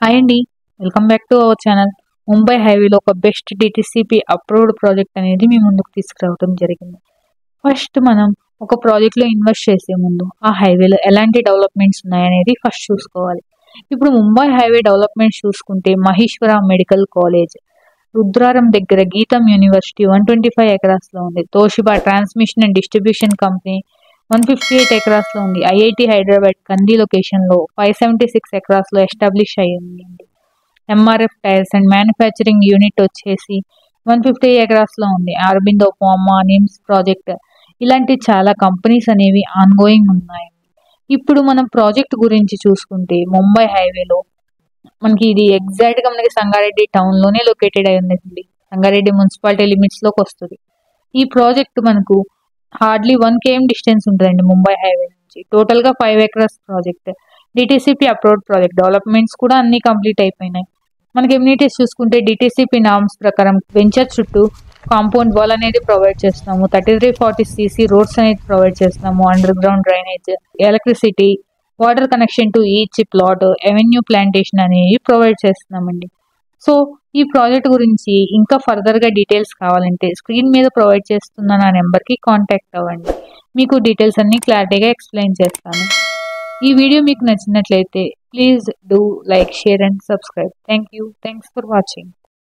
Hi అండి. Welcome back to our channel. Mumbai హైవేలో ఒక బెస్ట్ డిటిసిపి అప్రూవ్డ్ ప్రాజెక్ట్ అనేది మీ ముందుకు తీసుకురావడం జరిగింది. ఫస్ట్ మనం ఒక ప్రాజెక్ట్లో ఇన్వెస్ట్ చేసే ముందు ఆ హైవేలో ఎలాంటి డెవలప్మెంట్స్ ఉన్నాయనేది ఫస్ట్ చూసుకోవాలి. ఇప్పుడు ముంబై హైవే డెవలప్మెంట్స్ చూసుకుంటే మహేశ్వర మెడికల్ కాలేజ్, రుద్రారం దగ్గర గీతం యూనివర్సిటీ 125 ఎకరాస్లో ఉంది. Toshiba transmission and distribution company 158 ఎకరాస్లో ఉంది. ఐఐటి హైదరాబాద్ కంది లొకేషన్లో 576 ఎకరాస్లో ఎస్టాబ్లిష్ అయ్యింది. MRF tyres and manufacturing unit వచ్చేసి 150 ఎకరాస్లో ఉంది. అరబిందో ఫార్మా, నిమ్స్ ప్రాజెక్ట్, ఇలాంటి చాలా కంపెనీస్ అనేవి ఆన్గోయింగ్ ఉన్నాయి. ఇప్పుడు మనం ప్రాజెక్ట్ గురించి చూసుకుంటే ముంబై హైవేలో మనకి ఇది ఎగ్జాక్ట్గా మనకి సంగారెడ్డి టౌన్లోనే లొకేటెడ్ అయి ఉంది. సంగారెడ్డి మున్సిపాలిటీ లిమిట్స్లోకి వస్తుంది. ఈ ప్రాజెక్ట్ మనకు హార్డ్లీ 1 km డిస్టెన్స్ ఉంటుందండి ముంబై హైవే నుంచి. టోటల్గా 5 acres project, DTCP approved project. Developments కూడా అన్ని కంప్లీట్ అయిపోయినాయి. మనకి ఎమ్యూనిటీస్ చూసుకుంటే డిటిసిపి నామ్స్ ప్రకారం వెంచర్ చుట్టూ కాంపౌండ్ వాల్ అనేది ప్రొవైడ్ చేస్తున్నాము. 3340cc రోడ్స్ అనేది ప్రొవైడ్ చేస్తున్నాము. Under ground drainage, electricity, water connection to each plot, avenue plantation అనేవి ప్రొవైడ్ చేస్తున్నామండి. సో ఈ ప్రాజెక్ట్ గురించి ఇంకా ఫర్దర్గా డీటెయిల్స్ కావాలంటే స్క్రీన్ మీద ప్రొవైడ్ చేస్తున్న నా నెంబర్కి కాంటాక్ట్ అవ్వండి. మీకు డీటెయిల్స్ అన్ని క్లారిటీగా ఎక్స్ప్లెయిన్ చేస్తాను. ఈ వీడియో మీకు నచ్చినట్లయితే please do like, share and subscribe. Thank you. Thanks for watching.